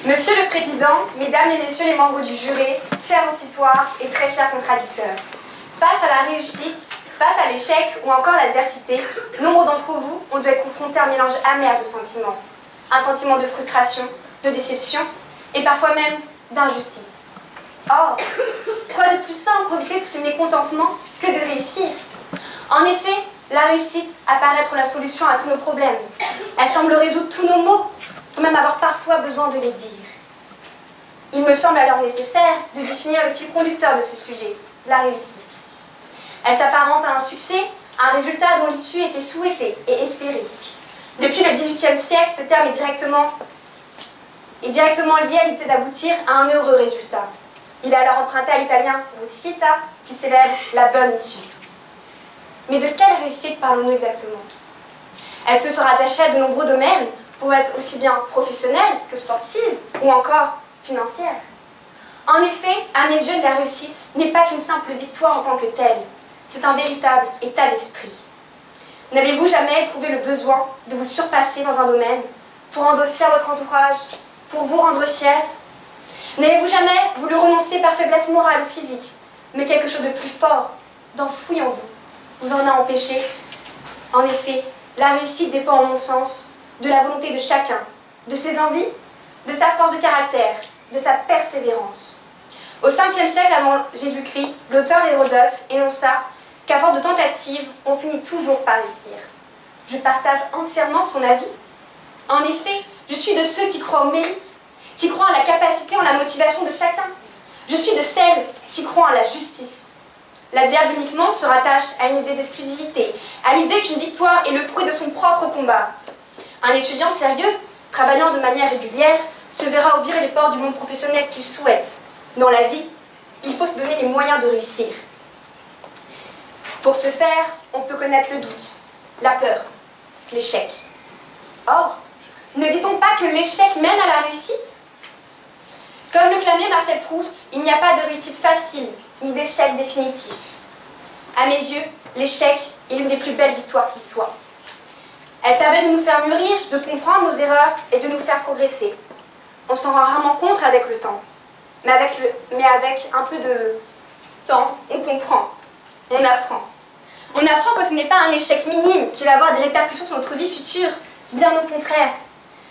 Monsieur le Président, Mesdames et Messieurs les membres du jury, chers auditoires et très chers contradicteurs, face à la réussite, face à l'échec ou encore l'adversité, nombre d'entre vous ont dû être confrontés à un mélange amer de sentiments. Un sentiment de frustration, de déception et parfois même d'injustice. Or, quoi de plus simple pour éviter tous ces mécontentements que de réussir? En effet, la réussite apparaît être la solution à tous nos problèmes. Elle semble résoudre tous nos maux, sans même avoir parfois besoin de les dire. Il me semble alors nécessaire de définir le fil conducteur de ce sujet, la réussite. Elle s'apparente à un succès, un résultat dont l'issue était souhaitée et espérée. Depuis le XVIIIe siècle, ce terme est directement lié à l'idée d'aboutir à un heureux résultat. Il est alors emprunté à l'italien riuscita, qui célèbre la bonne issue. Mais de quelle réussite parlons-nous exactement? Elle peut se rattacher à de nombreux domaines, pour être aussi bien professionnelle que sportive, ou encore financière. En effet, à mes yeux, la réussite n'est pas qu'une simple victoire en tant que telle. C'est un véritable état d'esprit. N'avez-vous jamais éprouvé le besoin de vous surpasser dans un domaine pour rendre fier votre entourage, pour vous rendre fier? N'avez-vous jamais voulu renoncer par faiblesse morale ou physique, mais quelque chose de plus fort, d'enfoui en vous, vous en a empêché? En effet, la réussite dépend, en mon sens, de la volonté de chacun, de ses envies, de sa force de caractère, de sa persévérance. Au 5e siècle avant Jésus-Christ, l'auteur Hérodote énonça qu'à force de tentatives, on finit toujours par réussir. Je partage entièrement son avis. En effet, je suis de ceux qui croient au mérite, qui croient en la capacité, en la motivation de chacun. Je suis de celles qui croient en la justice. L'adverbe uniquement se rattache à une idée d'exclusivité, à l'idée qu'une victoire est le fruit de son propre combat. Un étudiant sérieux, travaillant de manière régulière, se verra ouvrir les portes du monde professionnel qu'il souhaite. Dans la vie, il faut se donner les moyens de réussir. Pour ce faire, on peut connaître le doute, la peur, l'échec. Or, ne dit-on pas que l'échec mène à la réussite? Comme le clamait Marcel Proust, il n'y a pas de réussite facile, ni d'échec définitif. À mes yeux, l'échec est l'une des plus belles victoires qui soit. Elle permet de nous faire mûrir, de comprendre nos erreurs et de nous faire progresser. On s'en rend rarement compte avec le temps. Mais avec un peu de temps, on comprend, on apprend. On apprend que ce n'est pas un échec minime qui va avoir des répercussions sur notre vie future. Bien au contraire,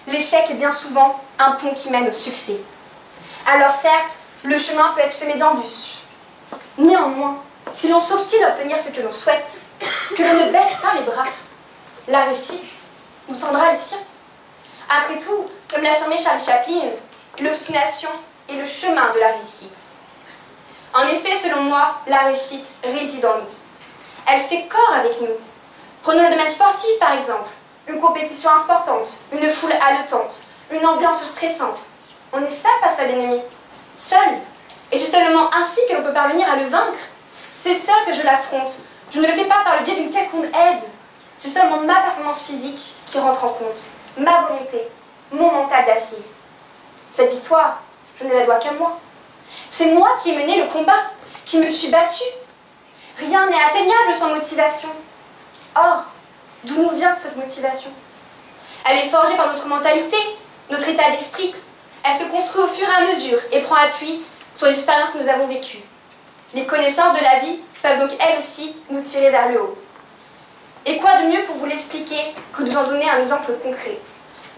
l'échec est bien souvent un pont qui mène au succès. Alors certes, le chemin peut être semé d'embûches. Néanmoins, si l'on s'obstine d'obtenir ce que l'on souhaite, que l'on ne baisse pas les bras, la réussite nous tendra les siens. Après tout, comme l'affirmait Charlie Chaplin, l'obstination est le chemin de la réussite. En effet, selon moi, la réussite réside en nous. Elle fait corps avec nous. Prenons le domaine sportif par exemple. Une compétition importante, une foule haletante, une ambiance stressante. On est seul face à l'ennemi. Seul. Et c'est seulement ainsi que l'on peut parvenir à le vaincre. C'est seul que je l'affronte. Je ne le fais pas par le biais d'une quelconque aide. C'est seulement ma performance physique qui rentre en compte. Ma volonté, mon mental d'acier. Cette victoire, je ne la dois qu'à moi. C'est moi qui ai mené le combat, qui me suis battue. Rien n'est atteignable sans motivation. Or, d'où nous vient cette motivation? Elle est forgée par notre mentalité, notre état d'esprit. Elle se construit au fur et à mesure et prend appui sur les expériences que nous avons vécues. Les connaissances de la vie peuvent donc elles aussi nous tirer vers le haut. Et quoi de mieux pour vous l'expliquer que de vous en donner un exemple concret?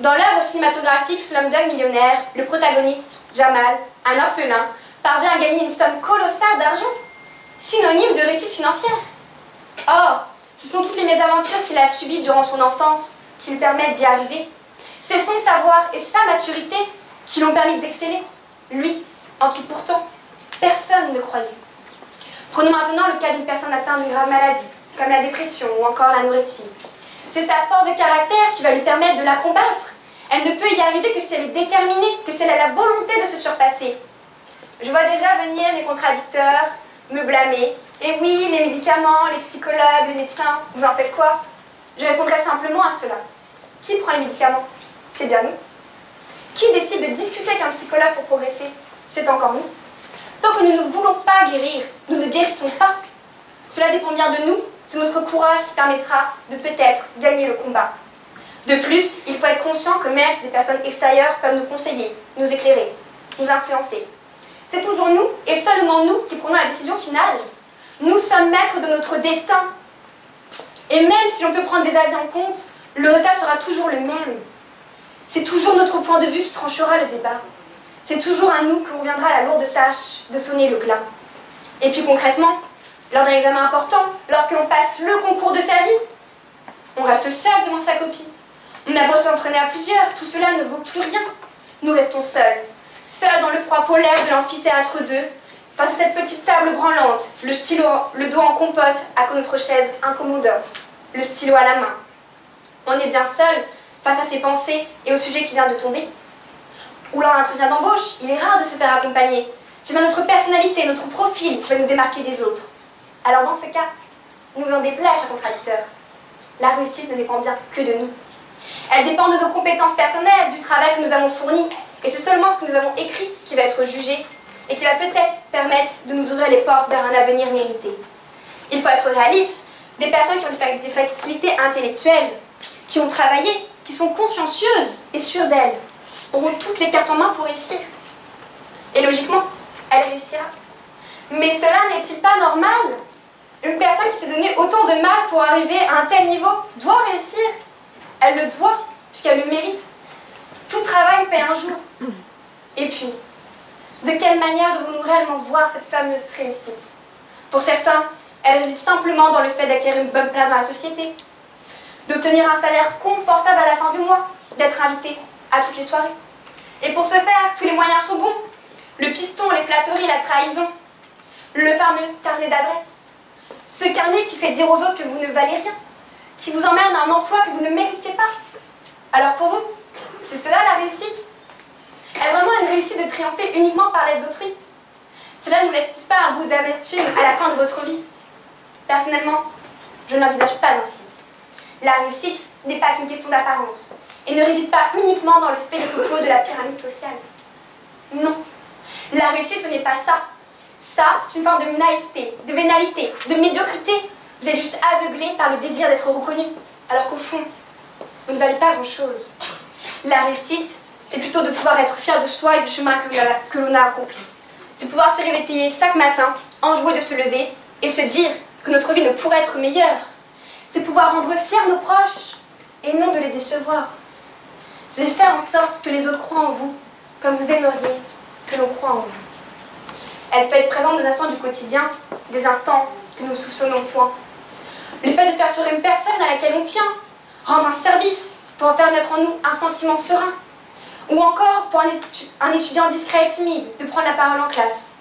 Dans l'œuvre cinématographique Slumdog Millionnaire, le protagoniste, Jamal, un orphelin, parvient à gagner une somme colossale d'argent, synonyme de réussite financière. Or, ce sont toutes les mésaventures qu'il a subies durant son enfance qui lui permettent d'y arriver. C'est son savoir et sa maturité qui l'ont permis d'exceller, lui, en qui pourtant personne ne croyait. Prenons maintenant le cas d'une personne atteinte d'une grave maladie, comme la dépression ou encore l'anorexie. C'est sa force de caractère qui va lui permettre de la combattre. Elle ne peut y arriver que si elle est déterminée, que si elle a la volonté de se surpasser. Je vois déjà venir les contradicteurs me blâmer. Et oui, les médicaments, les psychologues, les médecins, vous en faites quoi? Je répondrai simplement à cela. Qui prend les médicaments? C'est bien nous. Qui décide de discuter avec un psychologue pour progresser? C'est encore nous. Tant que nous ne voulons pas guérir, nous ne guérissons pas. Cela dépend bien de nous. C'est notre courage qui permettra de peut-être gagner le combat. De plus, il faut être conscient que même si des personnes extérieures peuvent nous conseiller, nous éclairer, nous influencer, c'est toujours nous, et seulement nous, qui prenons la décision finale. Nous sommes maîtres de notre destin. Et même si on peut prendre des avis en compte, le résultat sera toujours le même. C'est toujours notre point de vue qui tranchera le débat. C'est toujours à nous que reviendra la lourde tâche de sonner le glas. Et puis concrètement, lors d'un examen important, lorsque l'on passe le concours de sa vie, on reste seul devant sa copie. On a beau s'entraîner à plusieurs, tout cela ne vaut plus rien. Nous restons seuls. Seuls dans le froid polaire de l'amphithéâtre 2, face à cette petite table branlante, le stylo, le dos en compote à notre chaise incommodante, le stylo à la main. On est bien seul face à ses pensées et au sujet qui vient de tomber. Ou lors d'un entretien d'embauche, il est rare de se faire accompagner. C'est bien notre personnalité, notre profil qui va nous démarquer des autres. Alors dans ce cas, nous voyons des plages à contradicteurs. La réussite ne dépend bien que de nous. Elle dépend de nos compétences personnelles, du travail que nous avons fourni, et c'est seulement ce que nous avons écrit qui va être jugé et qui va peut-être permettre de nous ouvrir les portes vers un avenir mérité. Il faut être réaliste. Des personnes qui ont des facilités intellectuelles, qui ont travaillé, qui sont consciencieuses et sûres d'elles, auront toutes les cartes en main pour réussir. Et logiquement, elle réussira. Mais cela n'est-il pas normal? Une personne qui s'est donné autant de mal pour arriver à un tel niveau doit réussir. Elle le doit, puisqu'elle le mérite. Tout travail paie un jour. Et puis, de quelle manière devons-nous réellement voir cette fameuse réussite? Pour certains, elle réside simplement dans le fait d'acquérir une bonne place dans la société, d'obtenir un salaire confortable à la fin du mois, d'être invité à toutes les soirées. Et pour ce faire, tous les moyens sont bons. Le piston, les flatteries, la trahison, le fameux carnet d'adresse. Ce carnet qui fait dire aux autres que vous ne valez rien, qui vous emmène à un emploi que vous ne méritez pas. Alors pour vous, c'est cela la réussite? Est-ce vraiment une réussite de triompher uniquement par l'aide d'autrui? Cela ne vous laisse pas un bout d'amertume à la fin de votre vie? Personnellement, je ne l'envisage pas ainsi. La réussite n'est pas qu'une question d'apparence et ne réside pas uniquement dans le fait d'être au haut de la pyramide sociale. Non. La réussite, ce n'est pas ça. Ça, c'est une forme de naïveté, de vénalité, de médiocrité. Vous êtes juste aveuglé par le désir d'être reconnu, alors qu'au fond, vous ne valez pas grand-chose. La réussite, c'est plutôt de pouvoir être fier de soi et du chemin que l'on a accompli. C'est pouvoir se réveiller chaque matin, enjoué de se lever, et se dire que notre vie ne pourrait être meilleure. C'est pouvoir rendre fiers nos proches, et non de les décevoir. C'est faire en sorte que les autres croient en vous, comme vous aimeriez que l'on croit en vous. Elle peut être présente dans des instants du quotidien, des instants que nous ne soupçonnons point. Le fait de faire sourire une personne à laquelle on tient, rendre un service pour faire naître en nous un sentiment serein, ou encore pour un étudiant discret et timide de prendre la parole en classe.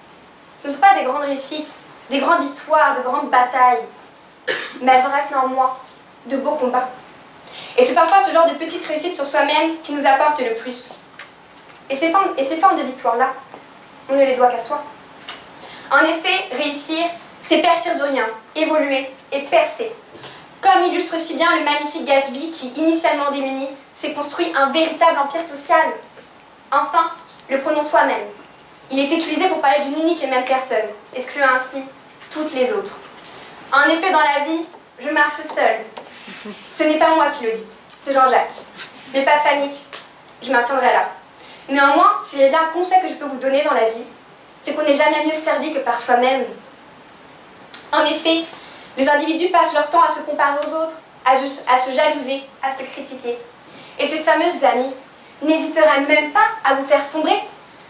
Ce ne sont pas des grandes réussites, des grandes victoires, de grandes batailles, mais elles restent néanmoins de beaux combats. Et c'est parfois ce genre de petites réussites sur soi-même qui nous apportent le plus. Et ces formes de victoire-là, on ne les doit qu'à soi. En effet, réussir, c'est partir de rien, évoluer et percer. Comme illustre si bien le magnifique Gatsby qui, initialement démuni, s'est construit un véritable empire social. Enfin, le pronom soi-même. Il est utilisé pour parler d'une unique et même personne, excluant ainsi toutes les autres. En effet, dans la vie, je marche seule. Ce n'est pas moi qui le dis, c'est Jean-Jacques. Mais pas de panique, je maintiendrai là. Néanmoins, s'il y a bien un conseil que je peux vous donner dans la vie, c'est qu'on n'est jamais mieux servi que par soi-même. En effet, les individus passent leur temps à se comparer aux autres, à se jalouser, à se critiquer. Et ces fameuses amies n'hésiteraient même pas à vous faire sombrer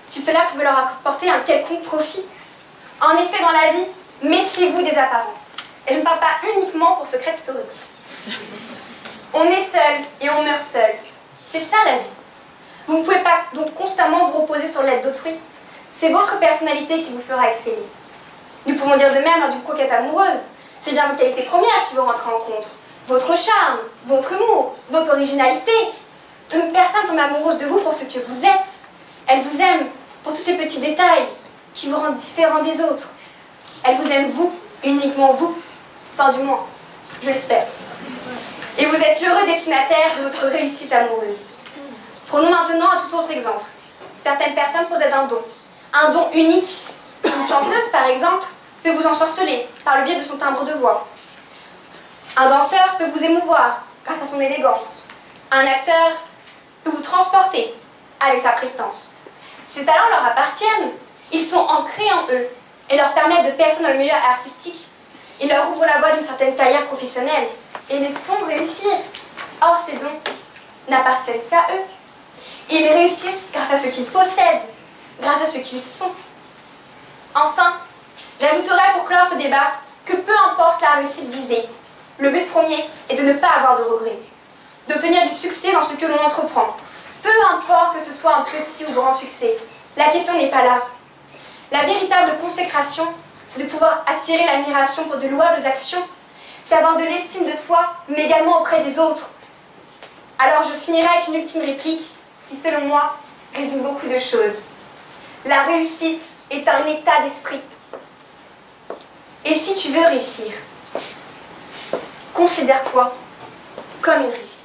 si cela pouvait leur apporter un quelconque profit. En effet, dans la vie, méfiez-vous des apparences. Et je ne parle pas uniquement pour Secret Story. On est seul et on meurt seul. C'est ça la vie. Vous ne pouvez pas donc constamment vous reposer sur l'aide d'autrui. C'est votre personnalité qui vous fera exceller. Nous pouvons dire de même d'une coquette amoureuse. C'est bien vos qualités premières qui vont rentrer en compte. Votre charme, votre humour, votre originalité. Une personne tombe amoureuse de vous pour ce que vous êtes. Elle vous aime pour tous ces petits détails qui vous rendent différents des autres. Elle vous aime vous, uniquement vous. Enfin du moins, je l'espère. Et vous êtes l'heureux destinataire de votre réussite amoureuse. Prenons maintenant un tout autre exemple. Certaines personnes possèdent un don unique. Une chanteuse, par exemple, peut vous ensorceler par le biais de son timbre de voix. Un danseur peut vous émouvoir grâce à son élégance. Un acteur peut vous transporter avec sa prestance. Ces talents leur appartiennent, ils sont ancrés en eux et leur permettent de percer dans le milieu artistique. Ils leur ouvrent la voie d'une certaine carrière professionnelle et les font réussir. Or, ces dons n'appartiennent qu'à eux. Ils réussissent grâce à ce qu'ils possèdent, grâce à ce qu'ils sont. Enfin, j'ajouterai pour clore ce débat que peu importe la réussite visée, le but premier est de ne pas avoir de regrets, d'obtenir du succès dans ce que l'on entreprend. Peu importe que ce soit un petit ou grand succès, la question n'est pas là. La véritable consécration, c'est de pouvoir attirer l'admiration pour de louables actions, c'est avoir de l'estime de soi, mais également auprès des autres. Alors je finirai avec une ultime réplique qui, selon moi, résume beaucoup de choses. La réussite est un état d'esprit. Et si tu veux réussir, considère-toi comme une réussite.